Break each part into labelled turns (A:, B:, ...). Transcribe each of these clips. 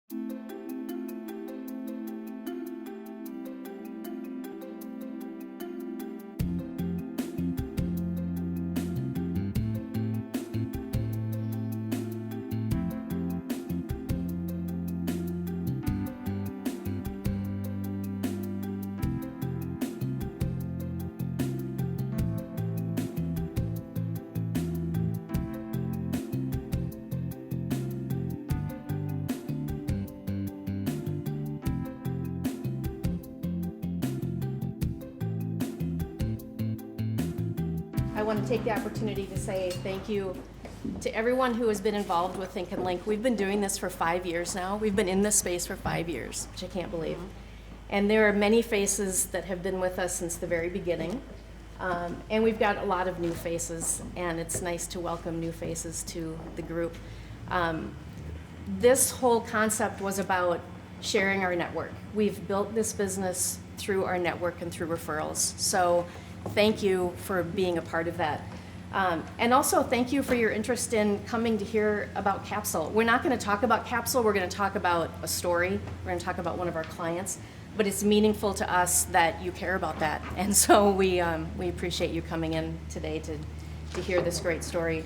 A: I want to take the opportunity to say thank you to everyone who has been involved with Think and Link. We've been doing this for 5 years now. We've been in this space for 5 years, which I can't believe. And there are many faces that have been with us since the very beginning. And we've got a lot of new faces, and it's nice to welcome new faces to the group. This whole concept was about sharing our network. We've built this business through our network and through referrals. So thank you for being a part of that. And also thank you for your interest in coming to hear about Capsule. We're not going to talk about Capsule, we're going to talk about a story. We're going to talk about one of our clients, but it's meaningful to us that you care about that. And so we appreciate you coming in today to hear this great story.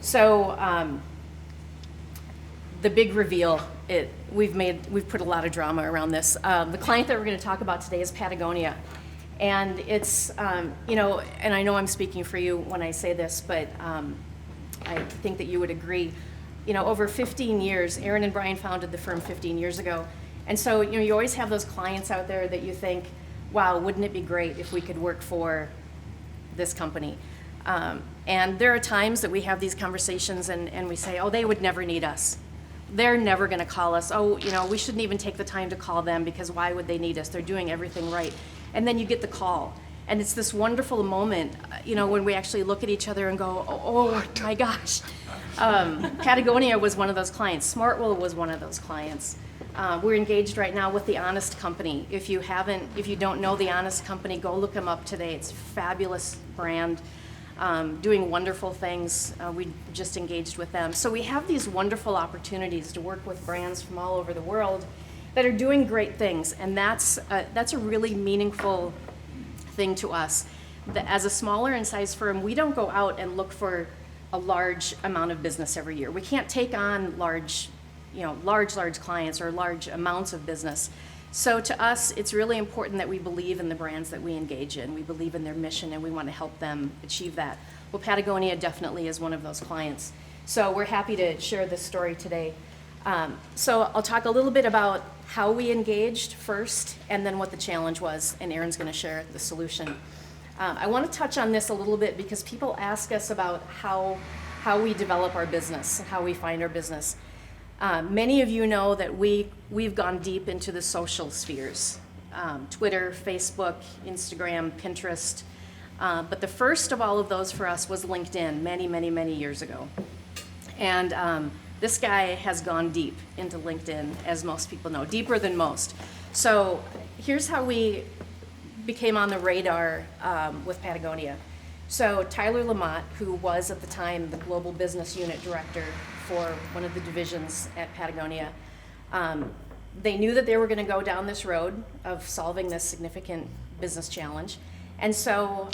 A: So the big reveal, we've put a lot of drama around this. The client that we're going to talk about today is Patagonia. And it's, and I know I'm speaking for you when I say this, but I think that you would agree. Over 15 years, Aaron and Brian founded the firm 15 years ago. And so, you always have those clients out there that you think, wow, wouldn't it be great if we could work for this company? And there are times that we have these conversations and we say, oh, they would never need us. They're never going to call us. Oh, we shouldn't even take the time to call them because why would they need us? They're doing everything right. And then you get the call. And it's this wonderful moment, when we actually look at each other and go, oh my gosh. Patagonia was one of those clients. Smartwell was one of those clients. We're engaged right now with The Honest Company. If you don't know The Honest Company, go look them up today. It's a fabulous brand, doing wonderful things. We just engaged with them. So we have these wonderful opportunities to work with brands from all over the world that are doing great things, and that's a really meaningful thing to us. As a smaller in size firm, we don't go out and look for a large amount of business every year. We can't take on large clients or large amounts of business. So to us, it's really important that we believe in the brands that we engage in. We believe in their mission, and we want to help them achieve that. Well, Patagonia definitely is one of those clients. So we're happy to share this story today. So I'll talk a little bit about how we engaged first and then what the challenge was, and Aaron's going to share the solution. I want to touch on this a little bit because people ask us about how we develop our business, how we find our business. Many of you know that we've gone deep into the social spheres, Twitter, Facebook, Instagram, Pinterest, but the first of all of those for us was LinkedIn many, many, many years ago. And this guy has gone deep into LinkedIn, as most people know, deeper than most. So here's how we became on the radar with Patagonia. So Tyler Lamont, who was at the time the Global Business Unit Director for one of the divisions at Patagonia, they knew that they were going to go down this road of solving this significant business challenge. And so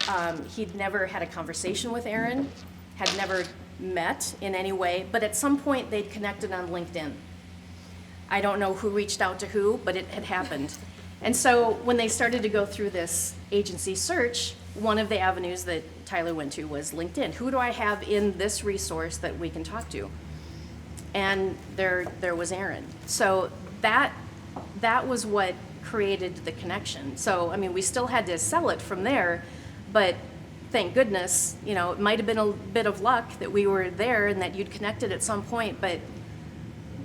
A: he'd never had a conversation with Aaron, had never met in any way, but at some point they'd connected on LinkedIn. I don't know who reached out to who, but it had happened. And so when they started to go through this agency search, one of the avenues that Tyler went to was LinkedIn. Who do I have in this resource that we can talk to? And there was Aaron. So that was what created the connection. So, we still had to sell it from there, but thank goodness, it might have been a bit of luck that we were there and that you'd connected at some point, but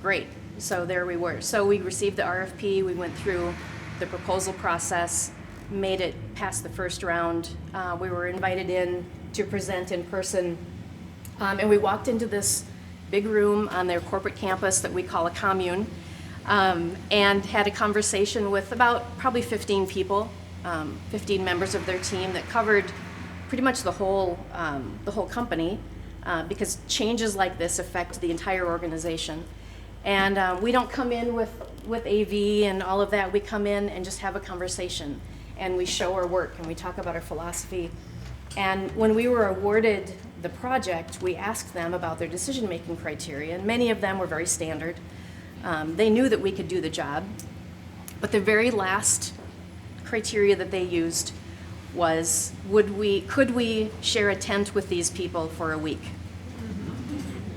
A: great. So there we were. So we received the RFP, we went through the proposal process, made it past the first round. We were invited in to present in person, and we walked into this big room on their corporate campus that we call a commune, and had a conversation with about probably 15 people, 15 members of their team that covered pretty much the whole company, because changes like this affect the entire organization. And we don't come in with AV and all of that. We come in and just have a conversation, and we show our work, and we talk about our philosophy. And when we were awarded the project, we asked them about their decision-making criteria, and many of them were very standard. They knew that we could do the job, but the very last criteria that they used was, could we share a tent with these people for a week?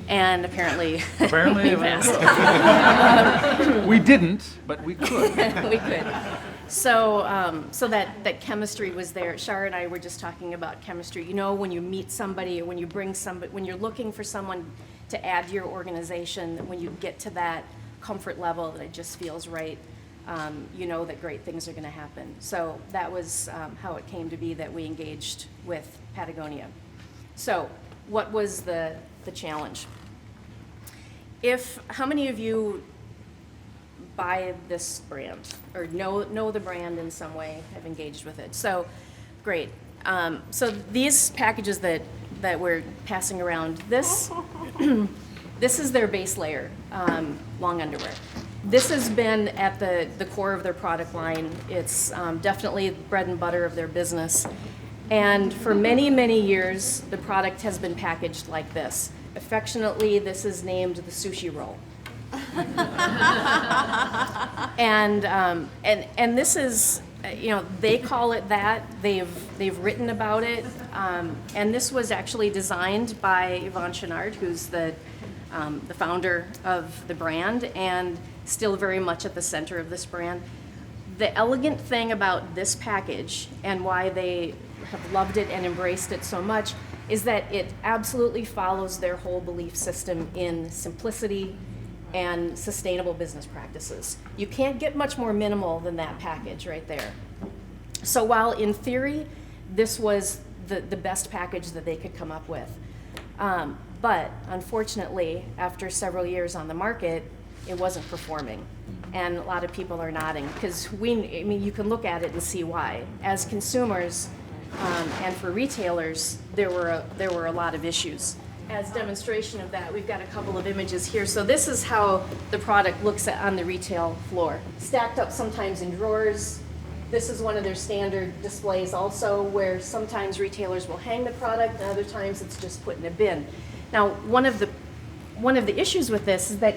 A: And apparently we passed.
B: We didn't, but we could.
A: We could. So, so that chemistry was there. Shar and I were just talking about chemistry. You know, when you meet somebody, or when you bring somebody, when you're looking for someone to add to your organization, when you get to that comfort level that it just feels right, you know that great things are going to happen. So that was how it came to be that we engaged with Patagonia. So what was the challenge? How many of you buy this brand or know the brand in some way, have engaged with it? So great. So these packages that we're passing around, this is their base layer, long underwear. This has been at the core of their product line. It's definitely bread and butter of their business. And for many, many years, the product has been packaged like this. Affectionately, this is named the sushi roll. And this is, you know, they call it that. They've written about it. And this was actually designed by Yvonne Chenard, who's the founder of the brand and still very much at the center of this brand. The elegant thing about this package and why they have loved it and embraced it so much is that it absolutely follows their whole belief system in simplicity and sustainable business practices. You can't get much more minimal than that package right there. So while in theory, this was the best package that they could come up with, but unfortunately, after several years on the market, it wasn't performing. And a lot of people are nodding because you can look at it and see why. As consumers and for retailers, there were a lot of issues. As demonstration of that, we've got a couple of images here. So this is how the product looks on the retail floor. Stacked up sometimes in drawers. This is one of their standard displays also, where sometimes retailers will hang the product and other times it's just put in a bin. Now, one of the issues with this is that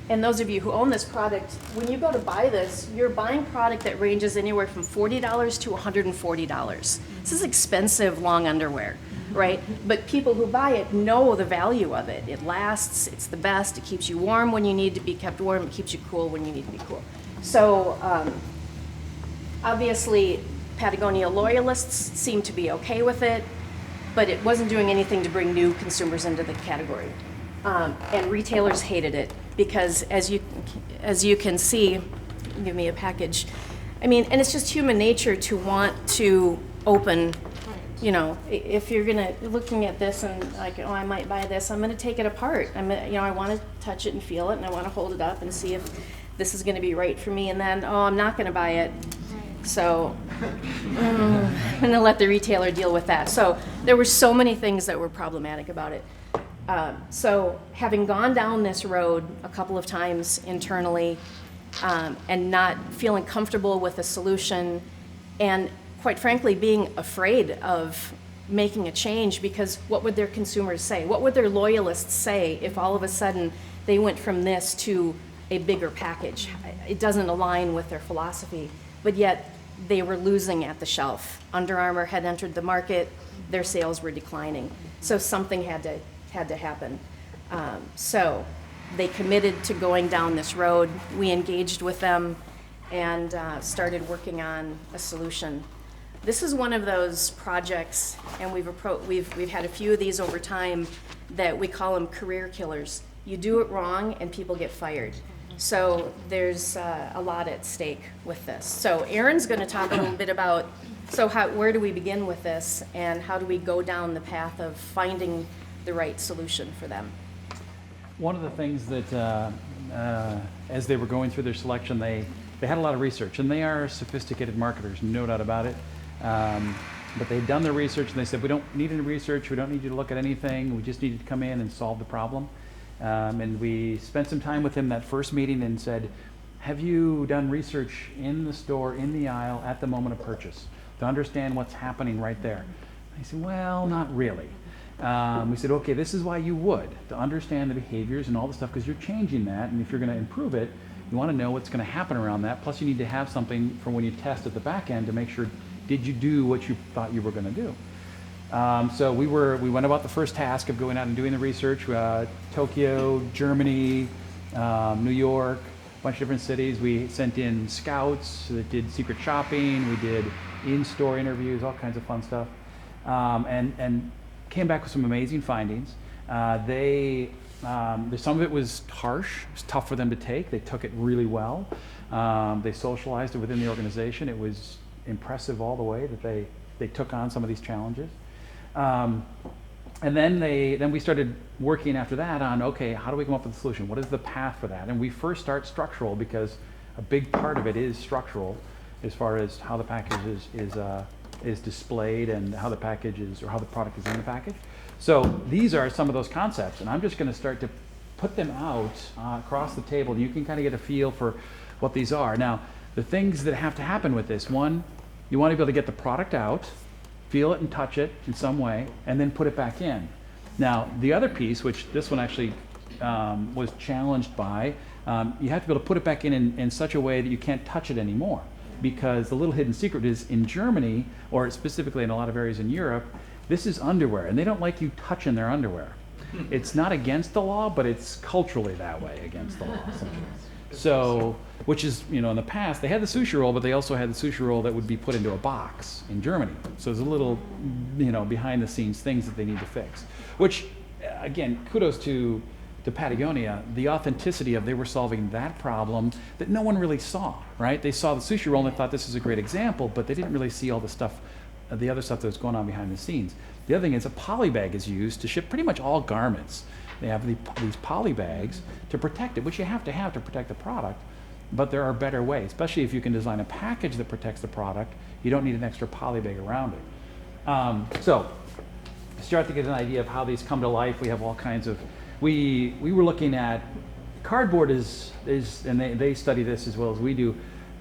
A: and those of you who own this product, when you go to buy this, you're buying product that ranges anywhere from $40 to $140. This is expensive long underwear, right? But people who buy it know the value of it. It lasts, it's the best, it keeps you warm when you need to be kept warm, it keeps you cool when you need to be cool. So obviously Patagonia loyalists seem to be okay with it, but it wasn't doing anything to bring new consumers into the category. And retailers hated it because as you can see, give me a package. I mean, and it's just human nature to want to open, you know, if you're looking at this and like, oh, I might buy this, I'm gonna take it apart. I want to touch it and feel it, and I want to hold it up and see if this is gonna be right for me, and then, oh, I'm not gonna buy it. So I'm gonna let the retailer deal with that. So there were so many things that were problematic about it. So having gone down this road a couple of times internally and not feeling comfortable with a solution, and quite frankly being afraid of making a change, because what would their consumers say? What would their loyalists say if all of a sudden they went from this to a bigger package? It doesn't align with their philosophy, but yet they were losing at the shelf. Under Armour had entered the market, their sales were declining. So something had to happen. So they committed to going down this road. We engaged with them and started working on a solution. This is one of those projects, and we've had a few of these over time, that we call them career killers. You do it wrong and people get fired. So there's a lot at stake with this. So Aaron's going to talk a little bit about, where do we begin with this, and how do we go down the path of finding the right solution for them?
B: One of the things that, as they were going through their selection, they had a lot of research, and they are sophisticated marketers, no doubt about it. But they'd done their research, and they said, we don't need any research, we don't need you to look at anything, we just need you to come in and solve the problem. And we spent some time with him that first meeting and said, have you done research in the store, in the aisle, at the moment of purchase to understand what's happening right there? And he said, well, not really. We said, okay, this is why you would, to understand the behaviors and all the stuff, because you're changing that, and if you're going to improve it, you want to know what's going to happen around that. Plus, you need to have something for when you test at the back end to make sure, did you do what you thought you were going to do? So we went about the first task of going out and doing the research. Tokyo, Germany, New York, a bunch of different cities. We sent in scouts that did secret shopping. We did in-store interviews, all kinds of fun stuff, and came back with some amazing findings. Some of it was harsh. It was tough for them to take. They took it really well. They socialized it within the organization. It was impressive all the way that they took on some of these challenges. And then we started working after that on, okay, how do we come up with a solution? What is the path for that? And we first start structural, because a big part of it is structural as far as how the package is displayed and how the package is, or how the product is in the package. So these are some of those concepts, and I'm just going to start to put them out across the table. You can kind of get a feel for what these are. Now, the things that have to happen with this: one, you want to be able to get the product out, feel it and touch it in some way, and then put it back in. Now, the other piece, which this one actually was challenged by, you have to be able to put it back in such a way that you can't touch it anymore. Because the little hidden secret is, in Germany, or specifically in a lot of areas in Europe, this is underwear, and they don't like you touching their underwear. It's not against the law, but it's culturally that way, against the law. So, which is, in the past, they had the sushi roll, but they also had the sushi roll that would be put into a box in Germany. So there's a little, behind the scenes things that they need to fix. Which, again, kudos to Patagonia, the authenticity of, they were solving that problem that no one really saw, right? They saw the sushi roll and they thought this is a great example, but they didn't really see all the stuff, the other stuff that was going on behind the scenes. The other thing is, a poly bag is used to ship pretty much all garments. They have these poly bags to protect it, which you have to protect the product, but there are better ways, especially if you can design a package that protects the product. You don't need an extra poly bag around it. So, start to get an idea of how these come to life. We have all kinds of, we were looking at, cardboard is and they study this as well as we do,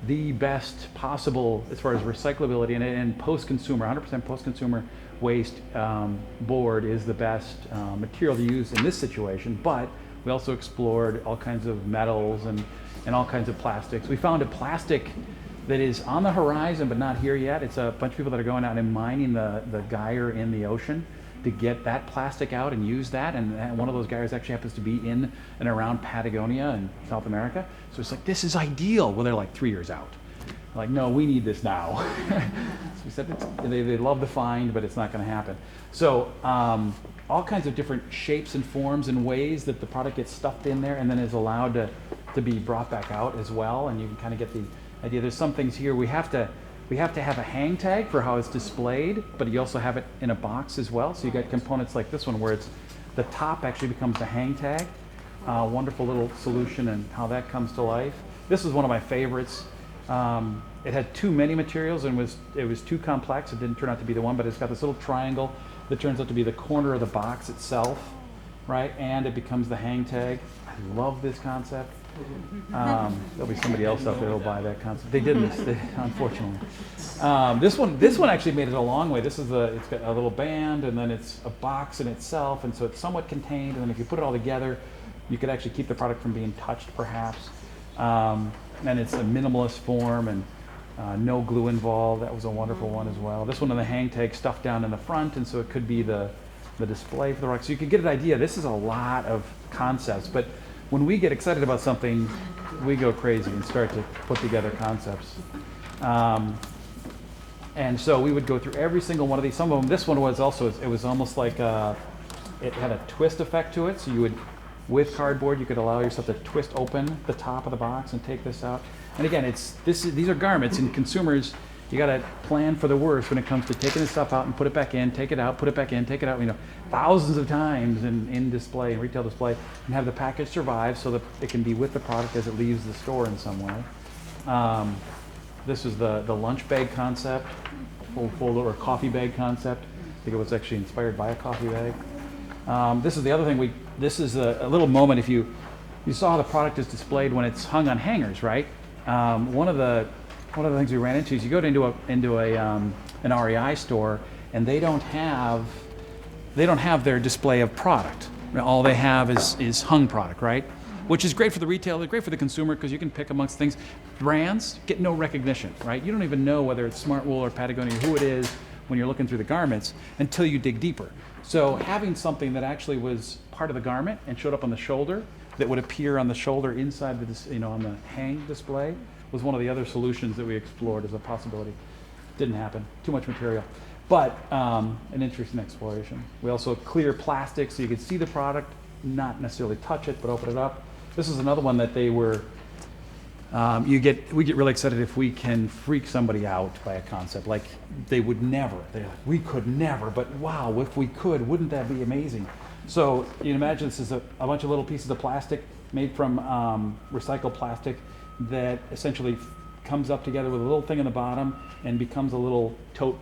B: the best possible as far as recyclability and post-consumer, 100% post-consumer waste board is the best material to use in this situation. But we also explored all kinds of metals and all kinds of plastics. We found a plastic that is on the horizon but not here yet. It's a bunch of people that are going out and mining the gyre in the ocean to get that plastic out and use that. And one of those gyres actually happens to be in and around Patagonia in South America. So it's like, this is ideal. Well, they're like 3 years out. Like, no, we need this now. So we said, they love the find, but it's not going to happen. So all kinds of different shapes and forms and ways that the product gets stuffed in there and then is allowed to be brought back out as well. And you can kind of get the idea. There's some things here we have to have a hang tag for how it's displayed, but you also have it in a box as well. So you got components like this one where it's the top actually becomes the hang tag. Wonderful little solution and how that comes to life. This is one of my favorites. It had too many materials and it was too complex. It didn't turn out to be the one, but it's got this little triangle that turns out to be the corner of the box itself, right? And it becomes the hang tag. I love this concept. There'll be somebody else out there who'll buy that concept. They didn't, unfortunately. This one actually made it a long way. It's got a little band, and then it's a box in itself, and so it's somewhat contained. And then if you put it all together, you could actually keep the product from being touched, perhaps. And it's a minimalist form, and no glue involved. That was a wonderful one as well. This one on the hang tag stuffed down in the front, and so it could be the display for the rock. So you could get an idea. This is a lot of concepts, but when we get excited about something, we go crazy and start to put together concepts. And so we would go through every single one of these. Some of them, this one was also, it was almost like it had a twist effect to it. So you would, with cardboard, you could allow yourself to twist open the top of the box and take this out. And again, these are garments, and consumers, you got to plan for the worst when it comes to taking this stuff out and put it back in, take it out, put it back in, take it out, thousands of times in display, in retail display, and have the package survive so that it can be with the product as it leaves the store in some way. This is the lunch bag concept, full or coffee bag concept. I think it was actually inspired by a coffee bag. This is the other thing this is a little moment. If you saw how the product is displayed when it's hung on hangers, right? One of the things we ran into is you go into an REI store, and they don't have their display of product. All they have is hung product, right? Which is great for the retailer, great for the consumer, because you can pick amongst things. Brands get no recognition, right? You don't even know whether it's Smartwool or Patagonia, who it is, when you're looking through the garments until you dig deeper. So having something that actually was part of the garment and showed up on the shoulder, that would appear on the shoulder inside on the hang display, was one of the other solutions that we explored as a possibility. Didn't happen, too much material. But an interesting exploration. We also clear plastic so you could see the product, not necessarily touch it, but open it up. This is another one that they were, we get really excited if we can freak somebody out by a concept. Like they would never, they're like, we could never, but wow, if we could, wouldn't that be amazing? So you can imagine this is a bunch of little pieces of plastic made from recycled plastic that essentially comes up together with a little thing in the bottom and becomes a little tote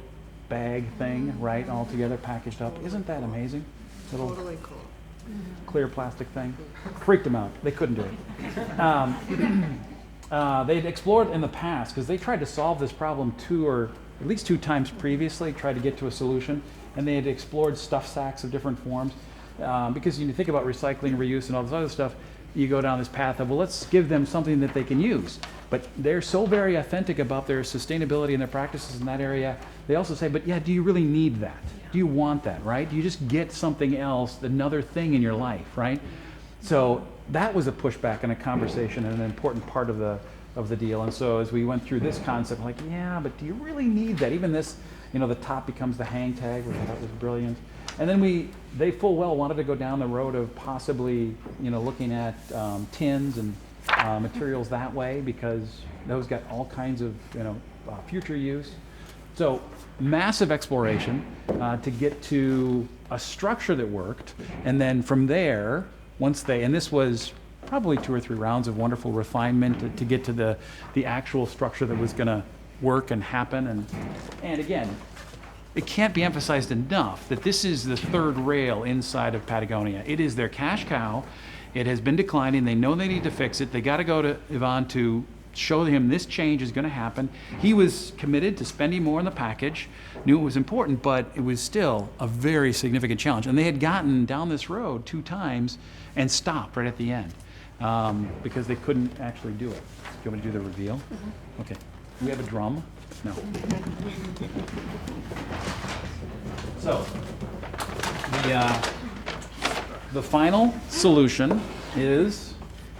B: bag thing, right, all together packaged up. Isn't that amazing? Little
C: Totally cool.
B: clear plastic thing. Freaked them out. They couldn't do it. They'd explored in the past because they tried to solve this problem at least two times previously, tried to get to a solution, and they had explored stuff sacks of different forms. Because you think about recycling, reuse, and all this other stuff, you go down this path of, well, let's give them something that they can use. But they're so very authentic about their sustainability and their practices in that area. They also say, but yeah, do you really need that? Do you want that, right? Do you just get something else, another thing in your life, right? So that was a pushback and a conversation and an important part of the deal. And so as we went through this concept, like, yeah, but do you really need that? Even this, the top becomes the hang tag, which I thought was brilliant. And then they full well wanted to go down the road of possibly, looking at tins and materials that way, because those got all kinds of, future use. So massive exploration to get to a structure that worked. And then from there, and this was probably 2 or 3 rounds of wonderful refinement to get to the actual structure that was going to work and happen. And again, it can't be emphasized enough that this is the third rail inside of Patagonia. It is their cash cow. It has been declining. They know they need to fix it. They got to go to Yvonne to show him this change is going to happen. He was committed to spending more on the package, knew it was important, but it was still a very significant challenge. And they had gotten down this road 2 times and stopped right at the end because they couldn't actually do it. Do you want me to do the reveal? Mm-hmm. Okay. Do we have a drum? No. So, the final solution is,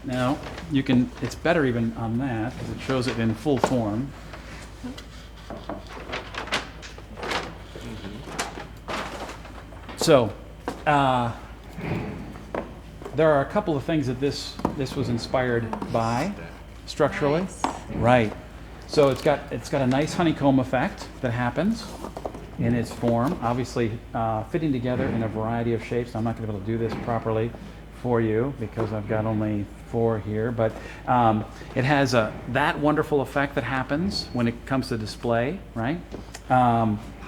B: now it's better even on that because it shows it in full form. So, there are a couple of things that this was inspired by structurally.
C: Nice.
B: Right. So it's got a nice honeycomb effect that happens in its form, obviously fitting together in a variety of shapes. I'm not going to be able to do this properly for you because I've got only 4 here, but it has that wonderful effect that happens when it comes to display, right?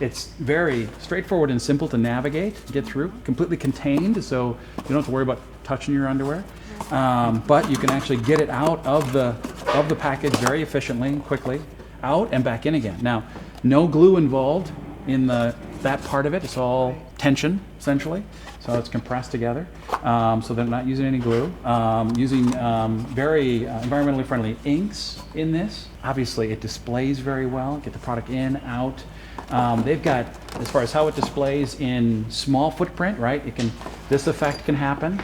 B: It's very straightforward and simple to navigate, get through, completely contained, so you don't have to worry about touching your underwear. But you can actually get it out of the package very efficiently and quickly, out and back in again. Now, no glue involved in that part of it. It's all tension, essentially. So it's compressed together. So they're not using any glue. Using very environmentally friendly inks in this. Obviously, it displays very well. Get the product in, out. They've got, as far as how it displays in small footprint, right? This effect can happen.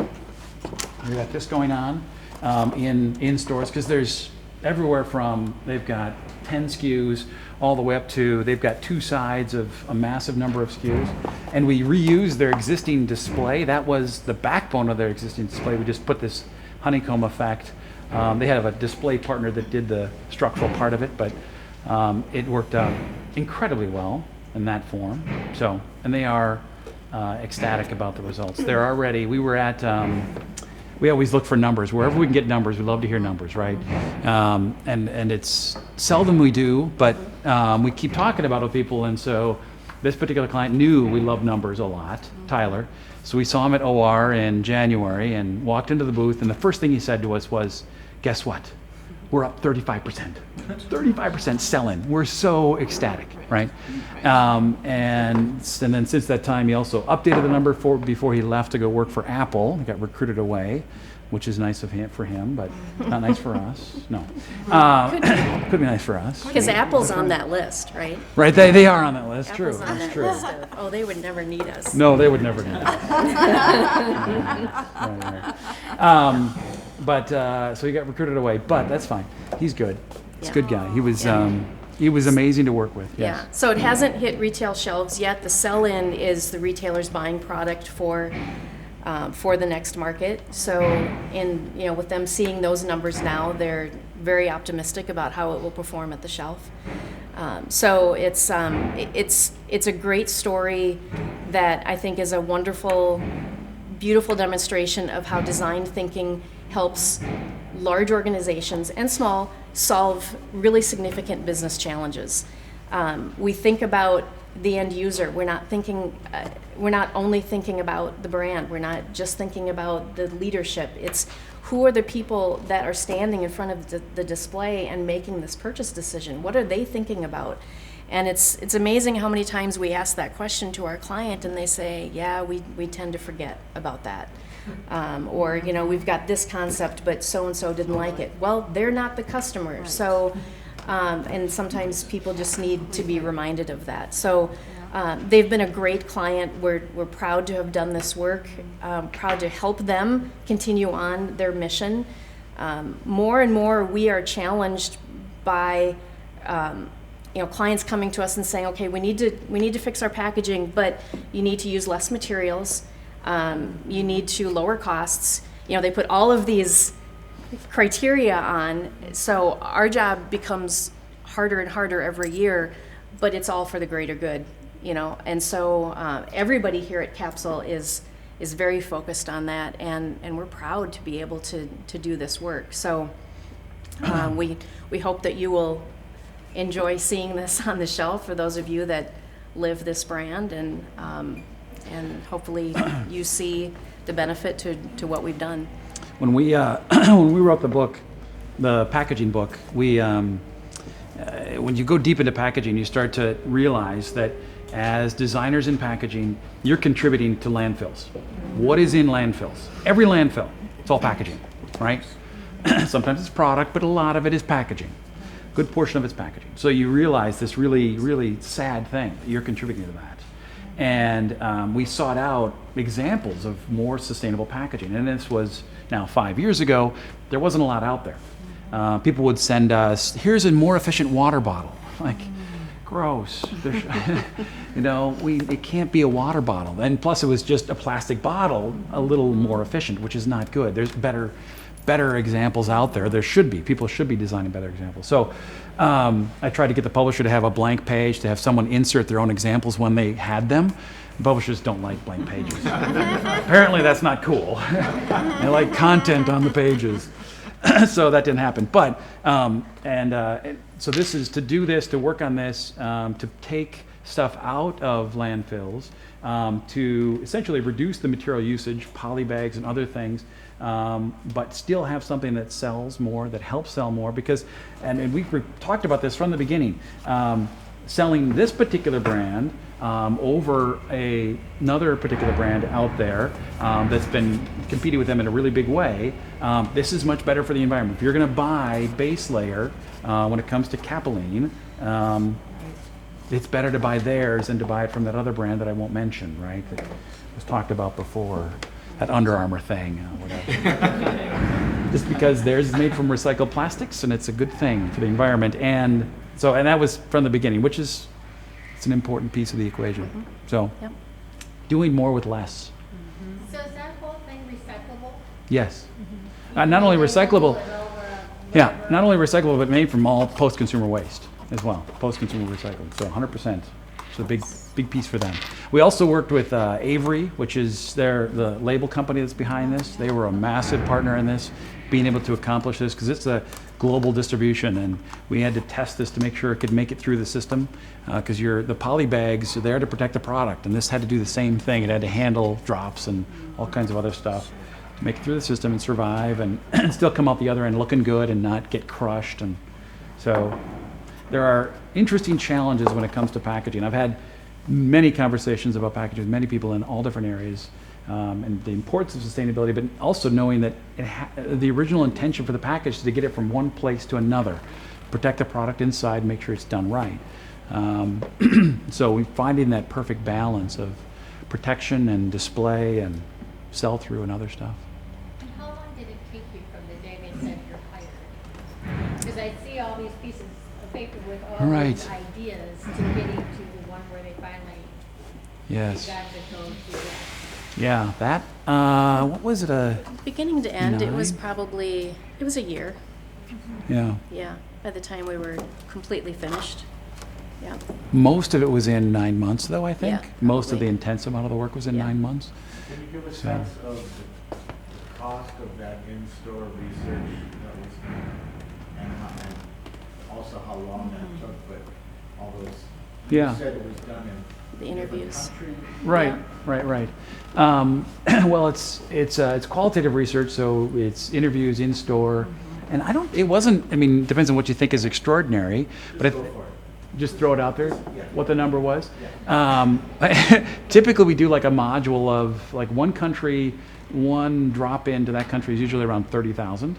B: We got this going on in stores because there's everywhere from, they've got 10 SKUs all the way up to, they've got 2 sides of a massive number of SKUs. And we reuse their existing display. That was the backbone of their existing display. We just put this honeycomb effect. They have a display partner that did the structural part of it, but it worked out incredibly well in that form. So, and they are ecstatic about the results. They're already, we always look for numbers. Wherever we can get numbers, we love to hear numbers, right? And it's seldom we do, but we keep talking about it with people, and so This particular client knew we love numbers a lot, Tyler. So we saw him at OR in January and walked into the booth, and the first thing he said to us was, guess what? We're up 35%. 35% selling. We're so ecstatic, right? And then since that time, he also updated the number before he left to go work for Apple. He got recruited away, which is nice for him, but not nice for us. No. Could be nice for us.
A: Because Apple's on that list, right?
B: Right, they are on that list.
A: Apple's
B: True,
A: on
B: that's
A: that
B: true.
A: list of, oh, they would never need us.
B: No, they would never do that. Right. But so he got recruited away, but that's fine. He's good. He's a good guy. He was amazing to work with. Yes.
A: Yeah, so it hasn't hit retail shelves yet. The sell-in is the retailers buying product for the next market. So with them seeing those numbers now, they're very optimistic about how it will perform at the shelf. So it's a great story that I think is a wonderful, beautiful demonstration of how design thinking helps large organizations and small solve really significant business challenges. We think about the end user. We're not only thinking about the brand. We're not just thinking about the leadership. It's who are the people that are standing in front of the display and making this purchase decision? What are they thinking about? And it's amazing how many times we ask that question to our client and they say, yeah, we tend to forget about that. Or, we've got this concept, but so-and-so didn't like it. Well, they're not the customer. So, and sometimes people just need to be reminded of that. So they've been a great client. We're proud to have done this work, proud to help them continue on their mission. More and more we are challenged by clients coming to us and saying, okay, we need to fix our packaging, but you need to use less materials. You need to lower costs. They put all of these criteria on, so our job becomes harder and harder every year, but it's all for the greater good, And so everybody here at Capsule is very focused on that, and we're proud to be able to do this work. So we hope that you will enjoy seeing this on the shelf for those of you that live this brand, and hopefully you see the benefit to what we've done.
B: When we when we wrote the book, the packaging book, we when you go deep into packaging, you start to realize that as designers in packaging, you're contributing to landfills. What is in landfills? Every landfill, it's all packaging, right? Sometimes it's product, but a lot of it is packaging. Good portion of it's packaging. So you realize this really, really sad thing that you're contributing to that. And we sought out examples of more sustainable packaging. And this was now 5 years ago. There wasn't a lot out there. People would send us, here's a more efficient water bottle. Like, gross. It can't be a water bottle. And plus it was just a plastic bottle, a little more efficient, which is not good. There's better examples out there. There should be. People should be designing better examples. So I tried to get the publisher to have a blank page, to have someone insert their own examples when they had them. Publishers don't like blank pages. Apparently that's not cool. They like content on the pages. So that didn't happen. But, so this is to do this, to work on this, to take stuff out of landfills, to essentially reduce the material usage, poly bags and other things, but still have something that sells more, that helps sell more, because, and we've talked about this from the beginning, selling this particular brand over another particular brand out there that's been competing with them in a really big way, this is much better for the environment. If you're going to buy base layer when it comes to Capsuline, it's better to buy theirs than to buy it from that other brand that I won't mention, right? That was talked about before, that Under Armour thing, whatever. Just because theirs is made from recycled plastics and it's a good thing for the environment. And that was from the beginning, which is, it's an important piece of the equation. Mm-hmm. So, yep. Doing more with less.
C: Mm-hmm. So is that whole thing recyclable?
B: Yes. Mm-hmm. Not only recyclable, not only recyclable, but made from all post-consumer waste as well. Post-consumer recycling. So 100%. It's a big piece for them. We also worked with Avery, which is the label company that's behind this. They were a massive partner in this, being able to accomplish this, because it's global distribution, and we had to test this to make sure it could make it through the system, because the poly bags are there to protect the product, and this had to do the same thing. It had to handle drops and all kinds of other stuff to make it through the system and survive, and still come out the other end looking good and not get crushed. And so there are interesting challenges when it comes to packaging. I've had many conversations about packaging with many people in all different areas, and the importance of sustainability, but also knowing that the original intention for the package is to get it from one place to another, protect the product inside, make sure it's done right. So we're finding that perfect balance of protection and display and sell-through and other stuff.
C: And how long did it take you from the day they said you're hired? Because I see all these pieces of paper with all
B: Right.
C: these ideas to getting to the one where they finally
B: Yes.
C: got to go through that.
B: Yeah, that, what was it,
A: Beginning to end, it was
B: 9?
A: it was a year,
B: yeah.
A: yeah, by the time we were completely finished. Yeah,
B: Most of it was in 9 months, though, I think.
A: Yeah,
B: Most of
A: probably.
B: the intense amount of the work was in
A: Yeah.
B: 9 months.
D: Can you give a
B: So-
D: sense of the cost of that in-store research that was done? And also how long that took, but all those,
B: Yeah.
D: you said it was done in
A: the
D: different
A: interviews.
D: countries?
B: Right,
A: Yeah.
B: right. Well, it's qualitative research, so it's interviews in store, and it wasn't. I mean, it depends on what you think is extraordinary, but
D: Just go for it.
B: just throw it out there.
D: Yeah.
B: What the number was. Typically, we do like a module of like one country, one drop into that country is usually around 30,000,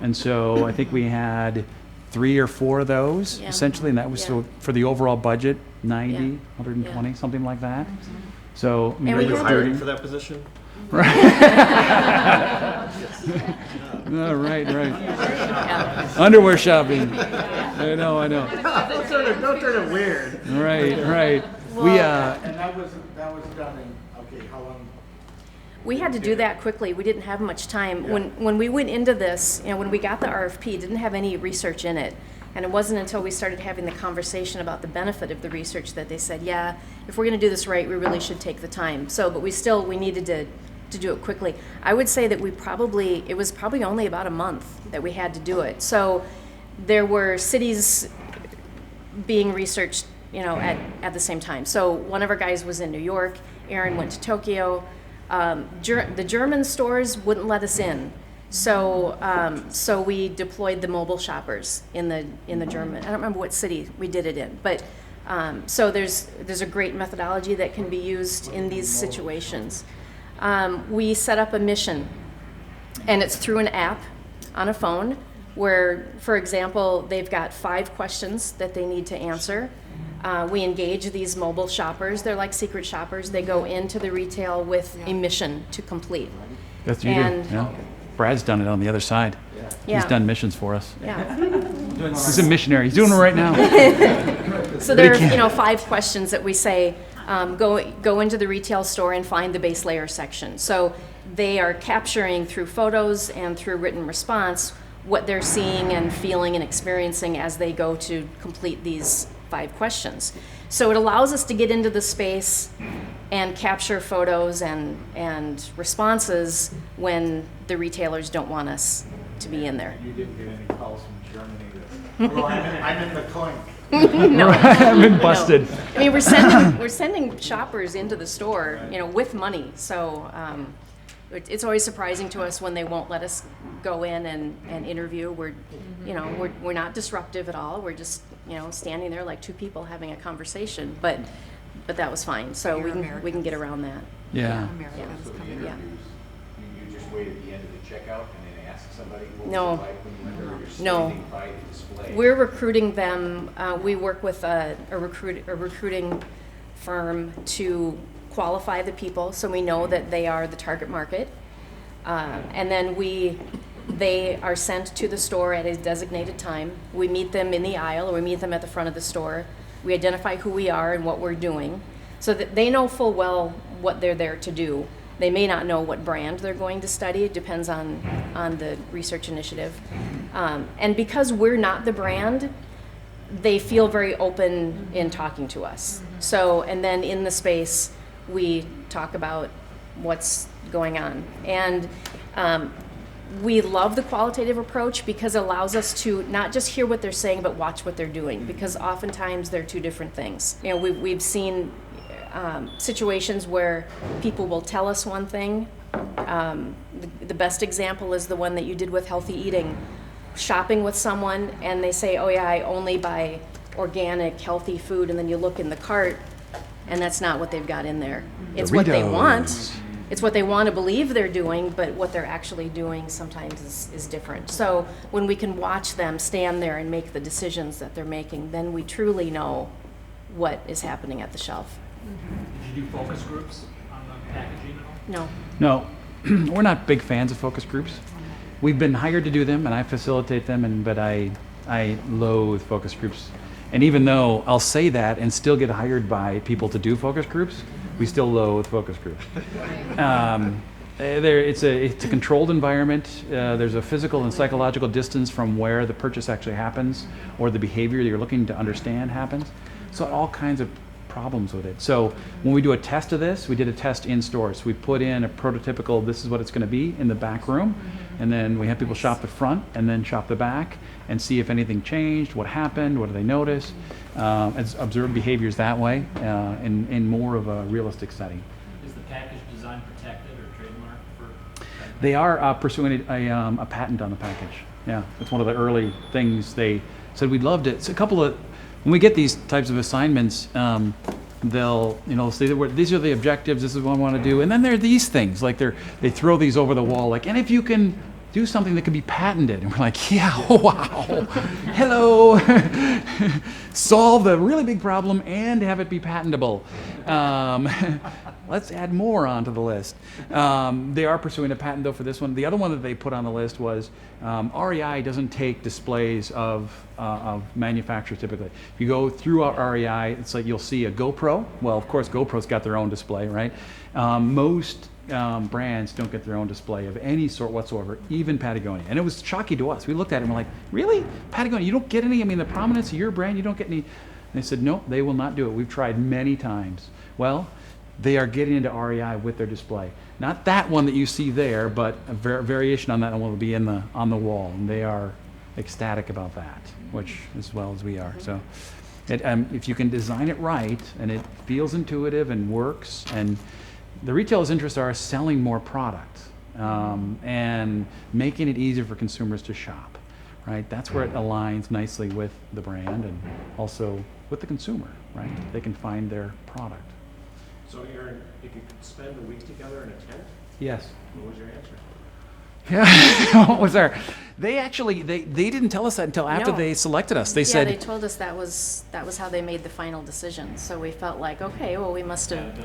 B: and so I think we had 3 or 4 of those
A: Yeah.
B: essentially, and that was
A: Yeah.
B: so for the overall budget 90,
A: Yeah.
B: 120, something like that. So I mean,
A: And we
B: we're
A: had
E: Hiring
A: to-
E: for that position?
B: Oh, right.
A: Yeah.
B: Underwear shopping. I know.
D: Don't turn it weird.
B: Right. We
A: Well-
D: And that was done in, okay, how long?
A: We had to do that quickly. We didn't have much time.
D: Yeah.
A: When we went into this, when we got the RFP, it didn't have any research in it. And it wasn't until we started having the conversation about the benefit of the research that they said, yeah, if we're going to do this right, we really should take the time. So, but we needed to do it quickly. I would say that it was probably only about a month that we had to do it. So there were cities being researched, at the same time. So one of our guys was in New York. Aaron went to Tokyo. The German stores wouldn't let us in, so we deployed the mobile shoppers in the German. I don't remember what city we did it in, but so there's a great methodology that can be used in these situations. We set up a mission, and it's through an app on a phone where, for example, they've got 5 questions that they need to answer. We engage these mobile shoppers. They're like secret shoppers. They go into the retail with a mission to complete.
B: That's what you do.
A: And-
B: Yeah. Brad's done it on the other side.
A: Yeah.
B: He's done missions for us.
A: Yeah.
B: He's a missionary. He's doing it right now.
A: So there are 5 questions that we say, go into the retail store and find the base layer section. So they are capturing through photos and through written response what they're seeing and feeling and experiencing as they go to complete these 5 questions. So it allows us to get into the space and capture photos and responses when the retailers don't want us to be in there.
D: You didn't get any calls from Germany that, well, I'm in the clink.
B: I've been busted.
A: I mean, we're sending shoppers into the store, with money. So it's always surprising to us when they won't let us go in and interview. We're not disruptive at all. We're just standing there like 2 people having a conversation. But that was fine. So we can get around that.
B: Yeah.
F: Americans coming
A: Yeah.
F: in. You just wait at the end of the checkout and then ask somebody what
A: No.
F: was it like when you went there, you're
A: No.
F: standing by the display.
A: We're recruiting them. We work with a recruiting firm to qualify the people, so we know that they are the target market. And then they are sent to the store at a designated time. We meet them in the aisle, or we meet them at the front of the store. We identify who we are and what we're doing, so that they know full well what they're there to do. They may not know what brand they're going to study. It depends on the research initiative. And because we're not the brand, they feel very open in talking to us. So, and then in the space, we talk about what's going on. And we love the qualitative approach because it allows us to not just hear what they're saying, but watch what they're doing, because oftentimes they're two different things. You know, we've seen situations where people will tell us one thing. The best example is the one that you did with healthy eating. Shopping with someone and they say, oh yeah, I only buy organic, healthy food, and then you look in the cart and that's not what they've got in there. It's what they want. It's what they want to believe they're doing, but what they're actually doing sometimes is different. So when we can watch them stand there and make the decisions that they're making, then we truly know what is happening at the shelf.
E: Did you do focus groups on the packaging at all?
A: No.
B: No, we're not big fans of focus groups. We've been hired to do them, and I facilitate them, but I loathe focus groups. And even though I'll say that and still get hired by people to do focus groups, we still loathe focus groups. It's a controlled environment. There's a physical and psychological distance from where the purchase actually happens or the behavior you're looking to understand happens. So all kinds of problems with it. So when we do a test of this, we did a test in stores. We put in a prototypical, this is what it's going to be in the back room, and then we have people shop the front and then shop the back and see if anything changed, what happened, what do they notice, and observe behaviors that way in more of a realistic setting.
E: Is the package design protected or trademarked for?
B: They are pursuing a patent on the package. Yeah, it's one of the early things they said we'd love to. It's a couple of, when we get these types of assignments, they'll say that these are the objectives, this is what I want to do, and then there are these things like they throw these over the wall, like, and if you can do something that can be patented, and we're like, yeah, wow, hello, solve the really big problem and have it be patentable. Let's add more onto the list. They are pursuing a patent though for this one. The other one that they put on the list was REI doesn't take displays of manufacturers typically. If you go through our REI, it's like you'll see a GoPro. Well, of course, GoPro's got their own display, right? Most brands don't get their own display of any sort whatsoever, even Patagonia. And it was shocking to us. We looked at it and we're like, really? Patagonia, you don't get any? I mean, the prominence of your brand, you don't get any? And they said, no, they will not do it. We've tried many times. Well, they are getting into REI with their display. Not that one that you see there, but a variation on that one will be on the wall. And they are ecstatic about that, which as well as we are. So if you can design it right and it feels intuitive and works, and the retailer's interests are selling more product and making it easier for consumers to shop, right? That's where it aligns nicely with the brand and also with the consumer, right? They can find their product.
F: So Aaron, if you could spend a week together in a tent,
B: Yes.
F: what was your answer?
B: Yeah. What was there? They actually they didn't tell us that until after
A: No.
B: they selected us. They
A: Yeah,
B: said
A: they told us that was how they made the final decision. So we felt like, okay, well, we must have.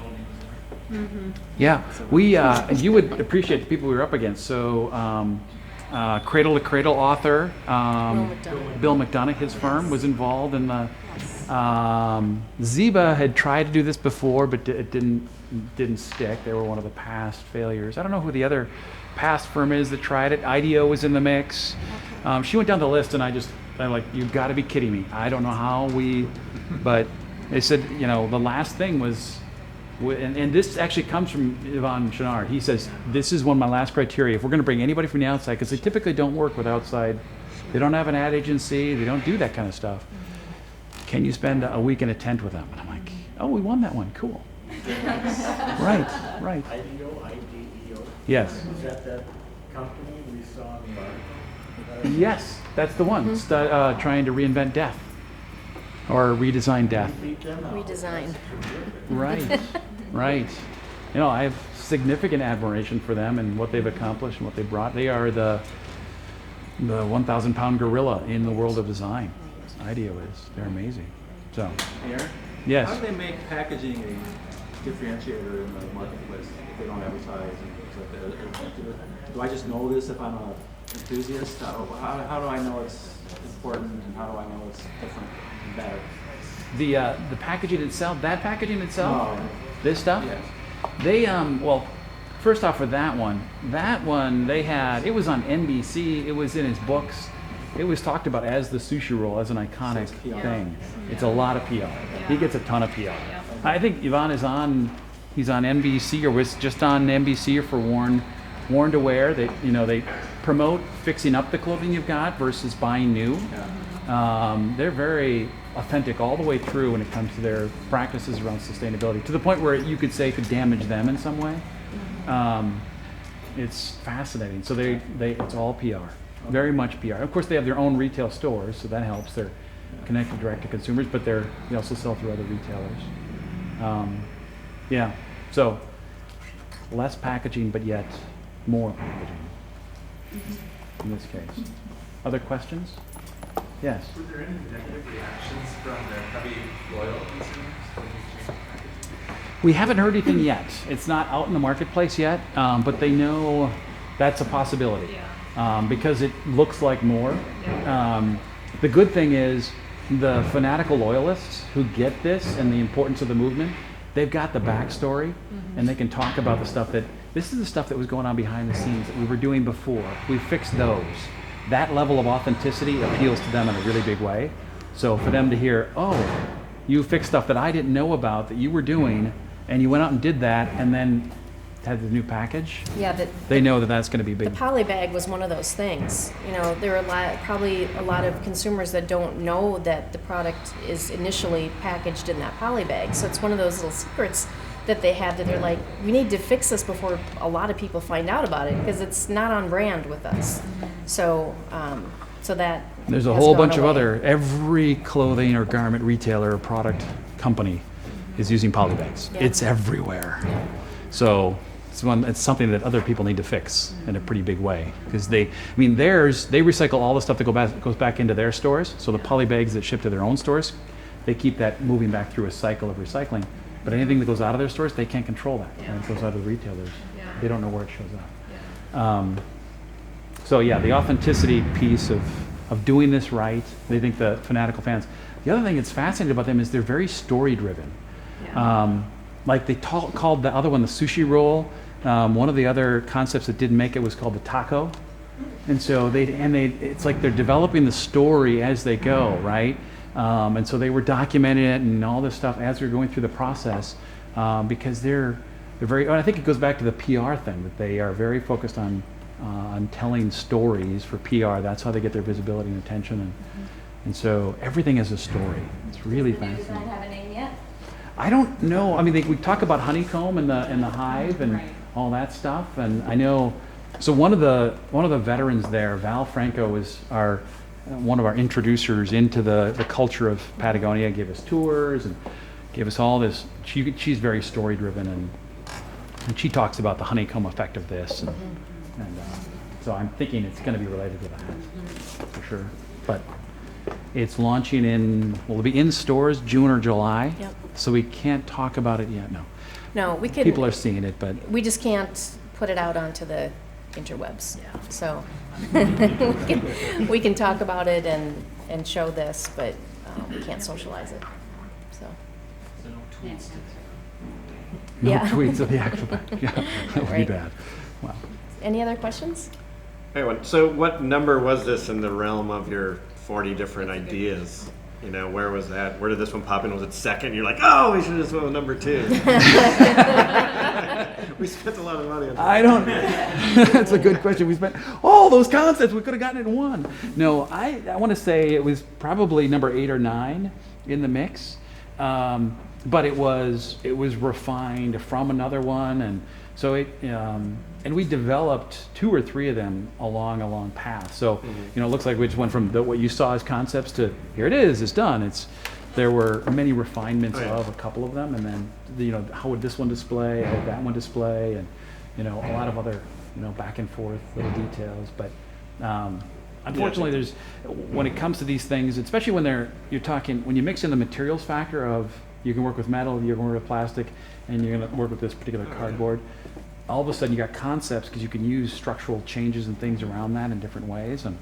B: yeah. We you would appreciate the people we were up against. So Cradle to Cradle author Bill McDonough, his firm was involved in the. Ziba had tried to do this before, but it didn't stick. They were one of the past failures. I don't know who the other past firm is that tried it. IDEO was in the mix. She went down the list, and I'm like, you've got to be kidding me. I don't know how but they said, the last thing was, and this actually comes from Yvon Chouinard. He says, this is one of my last criteria. If we're going to bring anybody from the outside, because they typically don't work with outside, they don't have an ad agency, they don't do that kind of stuff. Can you spend a week in a tent with them? And I'm like, oh, we won that one. Cool. Right.
D: IDEO?
B: Yes.
D: Is that company we saw in the article?
B: Yes, that's the one. Trying to reinvent death or redesign death.
D: Beat them?
A: Redesign.
B: Right. Right. I have significant admiration for them and what they've accomplished and what they brought. They are the 1,000-pound gorilla in the world of design. IDEO is. They're amazing. So,
G: Aaron?
B: yes.
G: How do they make packaging a differentiator in the marketplace if they don't advertise and things like that? Do I just know this if I'm an enthusiast? How do I know it's important, and how do I know it's different and better?
B: The packaging itself, that packaging itself,
G: No.
B: this stuff?
G: Yes.
B: They, well, first off for that one they had, it was on NBC, it was in his books. It was talked about as the sushi roll, as an iconic
G: So it's PR.
B: thing. It's a lot of PR. He gets a ton of PR. I think Yvon he's on NBC or was just on NBC or for Warren worn to wear. They promote fixing up the clothing you've got versus buying new. They're very authentic all the way through when it comes to their practices around sustainability, to the point where you could say it could damage them in some way. It's fascinating. So it's all PR, very much PR. Of course, they have their own retail stores, so that helps. They're connected direct to consumers, but they also sell through other retailers. So less packaging, but yet more packaging in this case. Other questions? Yes.
H: Were there any negative reactions from the heavy loyal consumers when you changed packaging?
B: We haven't heard anything yet. It's not out in the marketplace yet, but they know that's a possibility because it looks like more. The good thing is the fanatical loyalists who get this and the importance of the movement, they've got the backstory and they can talk about the stuff this is the stuff that was going on behind the scenes that we were doing before. We fixed those. That level of authenticity appeals to them in a really big way. So for them to hear, oh, you fixed stuff that I didn't know about that you were doing, and you went out and did that, and then had the new package, they know that that's going to be big.
A: The poly bag was one of those things. There are probably a lot of consumers that don't know that the product is initially packaged in that poly bag. So it's one of those little secrets that they have that they're like, we need to fix this before a lot of people find out about it because it's not on brand with us. So, that
B: there's a
A: has
B: whole
A: gone
B: bunch of
A: away.
B: every clothing or garment retailer or product company is using poly bags.
A: Yeah.
B: It's everywhere. So it's something that other people need to fix in a pretty big way because they recycle all the stuff that goes back into their stores. So the poly bags that ship to their own stores, they keep that moving back through a cycle of recycling. But anything that goes out of their stores, they can't control that. And it goes out of the retailers. They don't know where it shows up. The authenticity piece of doing this right, they think the fanatical fans. The other thing that's fascinating about them is they're very story driven. Like they called the other one the sushi roll. One of the other concepts that didn't make it was called the taco. And so it's like they're developing the story as they go, right? And so they were documenting it and all this stuff as we were going through the process because they're very. I think it goes back to the PR thing that they are very focused on telling stories for PR. That's how they get their visibility and attention, and so everything is a story. It's really fascinating.
C: Does that have a name yet?
B: I don't know. I mean, we talk about honeycomb and the hive and all that stuff, and I know. So one of the veterans there, Val Franco, was one of our introducers into the culture of Patagonia. Gave us tours and gave us all this. She's very story driven, and she talks about the honeycomb effect of this, and so I'm thinking it's going to be related to that for sure. But it's launching will it be in stores June or July?
A: Yep.
B: So we can't talk about it yet.
A: No, we can.
B: People are seeing it, but
A: We just can't put it out onto the interwebs. So we can talk about it and show this, but we can't socialize it. So
E: So no tweets to
B: no
A: Yeah.
B: tweets of the actual bag. Yeah, that would be
A: Right.
B: bad. Wow.
A: Any other questions?
I: Anyway, so what number was this in the realm of your 40 different ideas? Where was that? Where did this one pop in? Was it second? You're like, oh, we should have just went with number 2. We spent a lot of money on that.
B: I don't. That's a good question. We spent all those concepts. We could have gotten it in one. No, I want to say it was probably number 8 or 9 in the mix, but it was refined from another one, and so and we developed 2 or 3 of them along a long path. So it looks like we just went from what you saw as concepts to here it is. It's done. There were many refinements of a couple of them, and then how would this one display, how would that one display, and a lot of other back and forth little details. But unfortunately, when it comes to these things, especially when when you mix in the materials factor of you can work with metal, you can work with plastic, and you're going to work with this particular cardboard. All of a sudden, you got concepts because you can use structural changes and things around that in different ways, and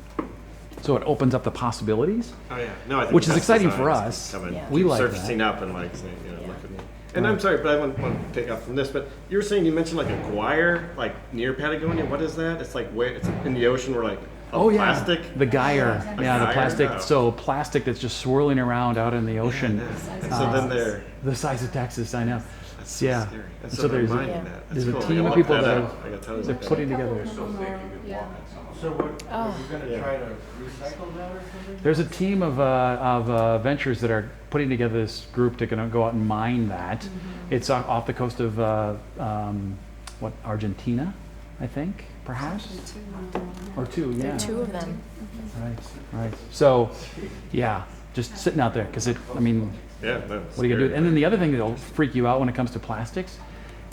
B: so it opens up the possibilities.
I: Oh yeah, no, I think
B: Which is
I: that's
B: exciting
I: design.
B: for us.
I: Coming,
A: Yeah.
B: We like
I: surfacing
B: that.
I: up and saying, look at me. And I'm sorry, but I want to take off from this. But you mentioned like a guire, like near Patagonia. What is that? It's like it's in the ocean. Where plastic.
B: The gyre, the
I: gyre,
B: plastic.
I: oh.
B: So plastic that's just swirling around out in the ocean.
I: So then they're.
B: The size of Texas, I know.
I: That's so
B: Yeah.
I: scary. That's
B: So
I: so
B: there's a-
I: reminding that.
B: there's
I: That's
B: a
I: cool.
B: team
I: I
B: of
I: gotta
B: people
I: look
B: that
I: that
B: have-
I: up. I gotta tell you
B: they're
I: that.
B: putting together.
F: They're so thick you could walk on some of them.
D: So what, are we gonna try to recycle that or something?
B: There's a team of ventures that are putting together this group to go out and mine that. It's off the coast of what, Argentina, I think, perhaps, or two, yeah.
A: Two of them.
B: Right. So, yeah, just sitting out there because I mean,
I: Yeah, no,
B: what are you gonna do? And then the other thing that'll freak you out when it comes to plastics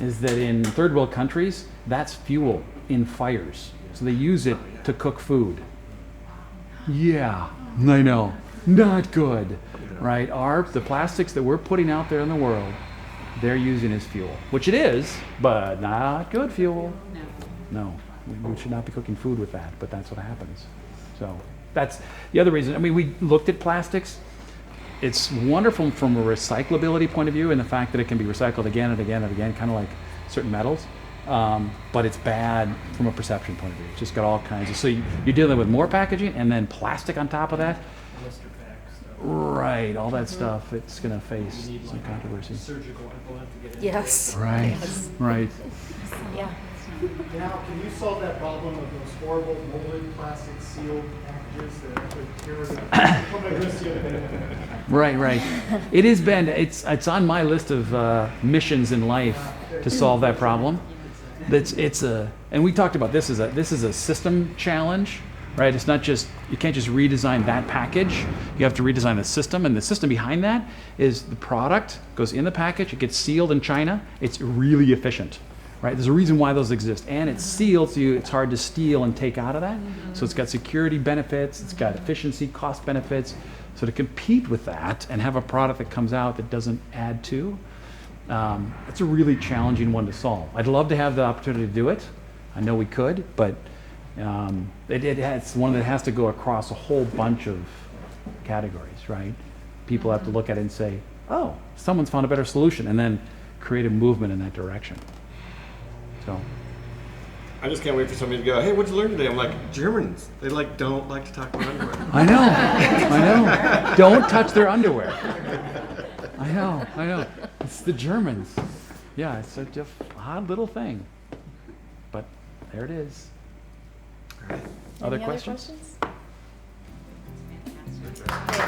B: is that in third world countries, that's fuel in fires. So they use it to cook food. Yeah, I know. Not good, right? The plastics that we're putting out there in the world, they're using as fuel, which it is, but not good fuel. No, we should not be cooking food with that, but that's what happens. So that's the other reason. I mean, we looked at plastics. It's wonderful from a recyclability point of view and the fact that it can be recycled again and again and again, kind of like certain metals. But it's bad from a perception point of view. It's just got all kinds of, so you're dealing with more packaging and then plastic on top of that.
E: Blister pack stuff.
B: Right, all that stuff, it's gonna face
E: You need
B: some
E: like
B: controversy.
E: a surgical implement to get into
A: Yes.
B: Right, right.
A: Yeah.
J: Now, can you solve that problem of those horrible molded plastic sealed packages that actually tear it? Come against the other day.
B: Right. It has been, it's on my list of missions in life to solve that problem. And we talked about this is a system challenge, right? It's not just, you can't just redesign that package. You have to redesign the system, and the system behind that is the product goes in the package, it gets sealed in China. It's really efficient, right? There's a reason why those exist, and it's sealed, so it's hard to steal and take out of that. So it's got security benefits, it's got efficiency, cost benefits. So to compete with that and have a product that comes out that doesn't add to, it's a really challenging one to solve. I'd love to have the opportunity to do it. I know we could, but it's one that has to go across a whole bunch of categories, right? People have to look at it and say, oh, someone's found a better solution, and then create a movement in that direction. So,
I: I just can't wait for somebody to go, hey, what'd you learn today? I'm like, Germans, they don't like to talk about underwear.
B: I know. Don't touch their underwear. I know. It's the Germans. Yeah, it's such a odd little thing. But there it is. Other
A: Any
B: questions?
A: Other questions?